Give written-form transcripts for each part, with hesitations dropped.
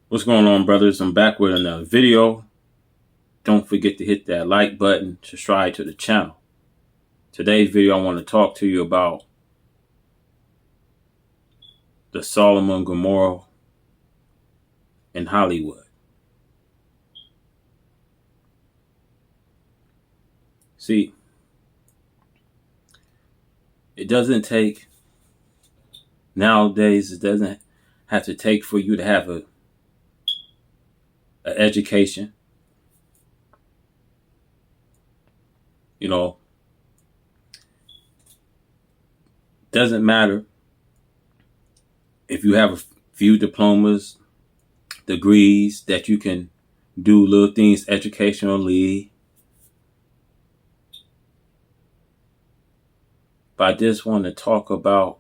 What's going on, brothers? I'm back with another video. Don't forget to hit that like button, subscribe to the channel. Today's video, I want to talk to you about the Sodom and Gomorrah in Hollywood. See, it doesn't have to take for you to have an education. Doesn't matter if you have a few diplomas, degrees that you can do little things educationally. But I just want to talk about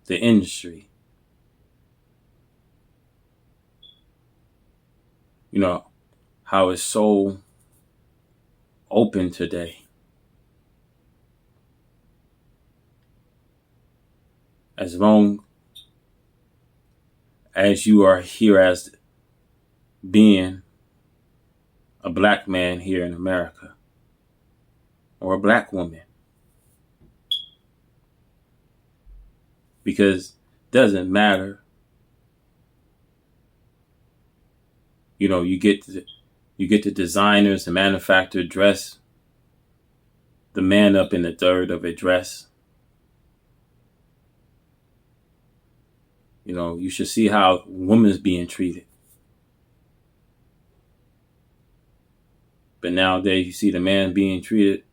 the industry. How it's so open today. As long as you are here as being a black man here in America or a black woman, because it doesn't matter. You get the designers and manufacturer dress the man up in the third of a dress. You should see how women's being treated. But nowadays you see the man being treated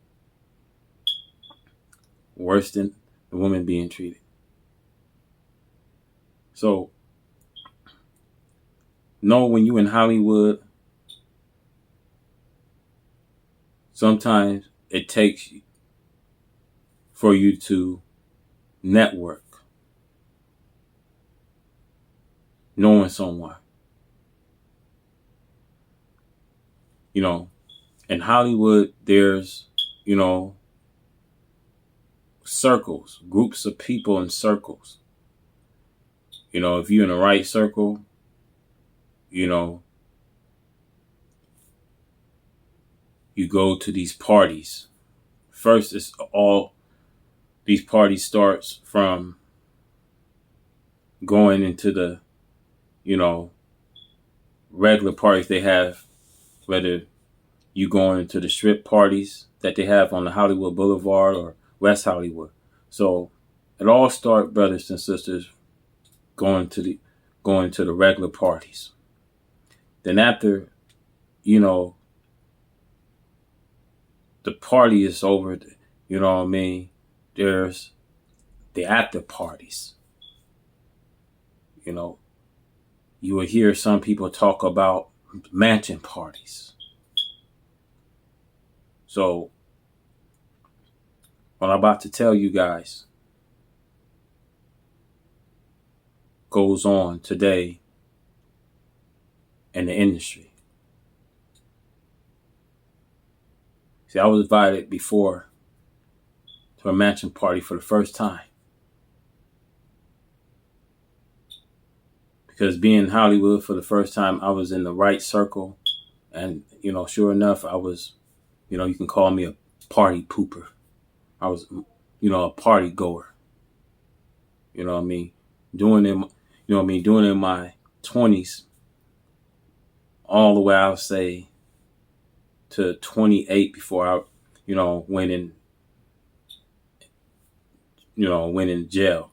worse than the woman being treated. So, when you're in Hollywood, sometimes it takes for you to network, knowing someone. In Hollywood, there's, circles, groups of people in circles. If you're in the right circle, you go to these parties. First, these parties starts from going into the, regular parties they have, whether you going into the strip parties that they have on the Hollywood Boulevard or West Hollywood. So it all starts, brothers and sisters, going to the regular parties. Then after, the party is over, there's the after parties. You will hear some people talk about mansion parties. So what I'm about to tell you guys goes on today in the industry. See, I was invited before to a mansion party for the first time. Because being in Hollywood for the first time, I was in the right circle. And, sure enough, I was, you can call me a party pooper. I was, a party goer. Doing in my 20s, all the way, I would say, to 28 before I, went in jail.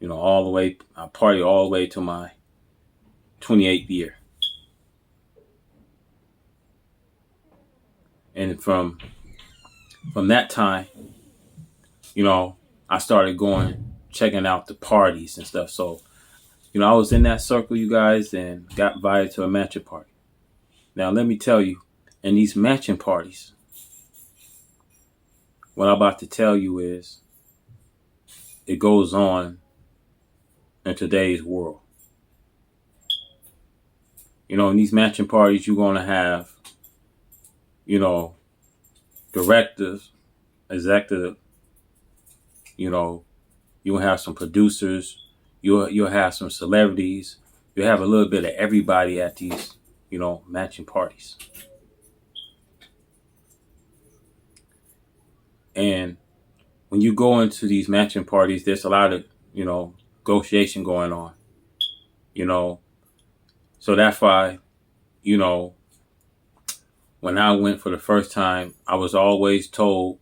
All the way, I partied all the way to my 28th year. And from that time, I started checking out the parties and stuff. So, I was in that circle, you guys, and got invited to a mansion party. Now, let me tell you, in these mansion parties, what I'm about to tell you is, it goes on in today's world. In these mansion parties, you're going to have, directors, executive, You'll have some producers. You'll have some celebrities. You'll have a little bit of everybody at these, matching parties. And when you go into these matching parties, there's a lot of, negotiation going on. You know, so that's why, you know, when I went for the first time, I was always told,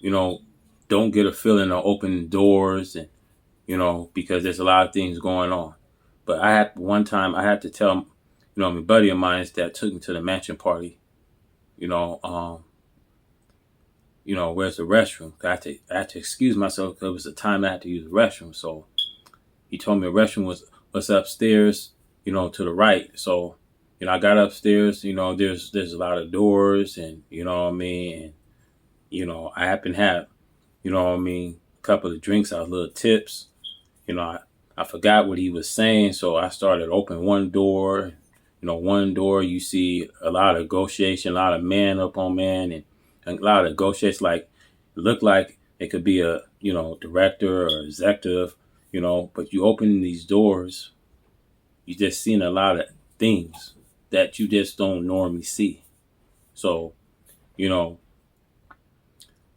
you know, don't get a feeling of open doors and, because there's a lot of things going on. But one time I had to tell, my buddy of mine that took me to the mansion party, you know, um, where's the restroom? I had to excuse myself because it was the time I had to use the restroom. So he told me the restroom was upstairs, to the right. So, I got upstairs, there's a lot of doors and, you know what I mean? And, I happen to have, a couple of drinks, I was little tips. I forgot what he was saying, so I started opening one door. One door you see a lot of negotiation, a lot of man up on man, and a lot of negotiation. Like it looked like it could be a director or executive, but you open these doors, you just seeing a lot of things that you just don't normally see. So you know,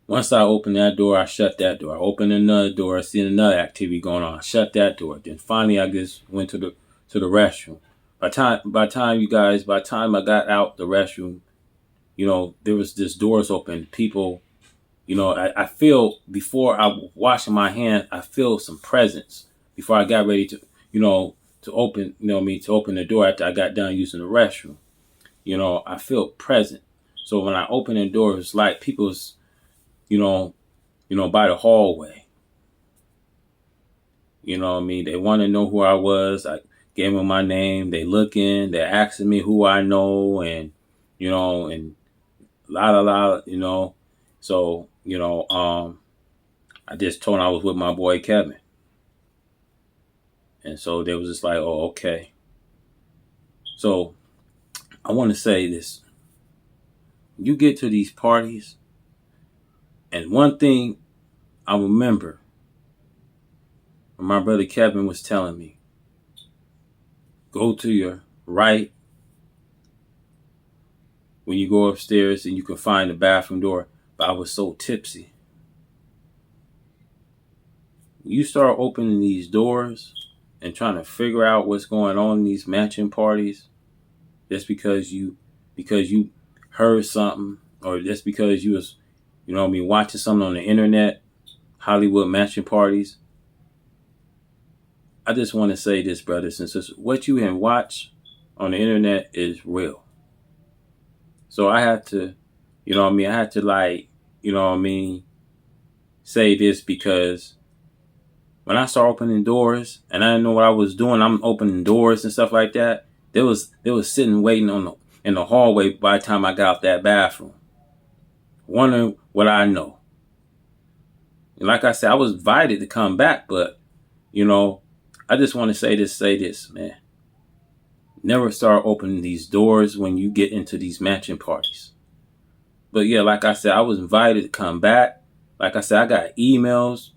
once I opened that door, I shut that door. I opened another door, I seen another activity going on. I shut that door. Then finally, I just went to the restroom. By the time I got out the restroom, there was this doors open. People, I feel before I washing my hands, I feel some presence before I got ready to, to open, to open the door after I got done using the restroom. I feel present. So when I open the door, it's like people's, you know, by the hallway. You know what I mean? They want to know who I was. I gave them my name. They looking. They're asking me who I know, and and la. So I just told them I was with my boy Kevin, and so they was just like, "Oh, okay." So I want to say this: you get to these parties, and one thing I remember when my brother Kevin was telling me, go to your right when you go upstairs and you can find the bathroom door. But I was so tipsy. You start opening these doors and trying to figure out what's going on in these mansion parties just because you heard something, or just because you was watching something on the internet, Hollywood mansion parties. I just want to say this, brothers and sisters, what you can watch on the internet is real. So I had to, I had to say this because when I started opening doors and I didn't know what I was doing, I'm opening doors and stuff like that. They was sitting waiting in the hallway by the time I got out that bathroom, wondering what I know. And like I said, I was invited to come back, but I just want to say this, man. Never start opening these doors when you get into these mansion parties. But yeah, like I said, I was invited to come back. Like I said, I got emails,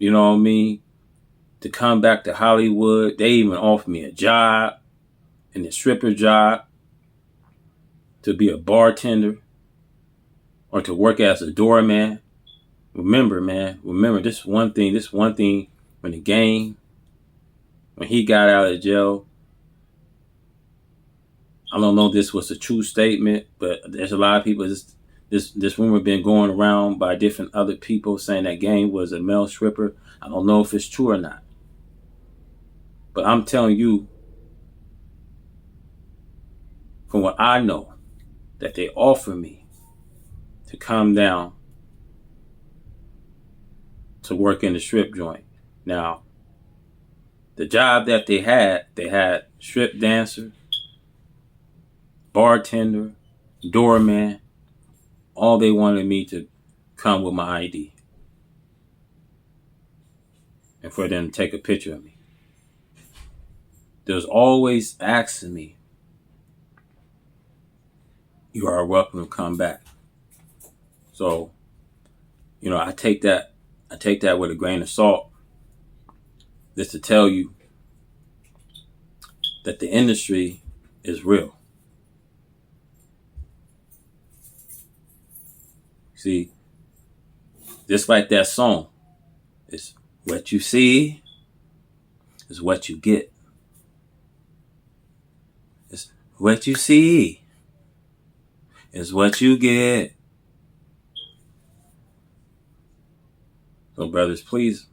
to come back to Hollywood. They even offered me a job, and a stripper job, to be a bartender or to work as a doorman. Remember, man, this one thing, when when he got out of jail, I don't know if this was a true statement, but there's a lot of people, this rumor been going around by different other people saying that Game was a male stripper. I don't know if it's true or not. But I'm telling you, from what I know, that they offer me to come down to work in the strip joint. Now, the job that they had strip dancer, bartender, doorman. All they wanted me to come with my ID and for them to take a picture of me. They was always asking me, you are welcome to come back. So, I take that I take that with a grain of salt. Just to tell you that the industry is real. See, just like that song, it's what you see is what you get. It's what you see is what you get. So, brothers, please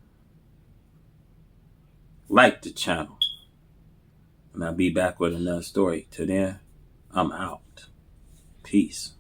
like the channel. And I'll be back with another story. Till then, I'm out. Peace.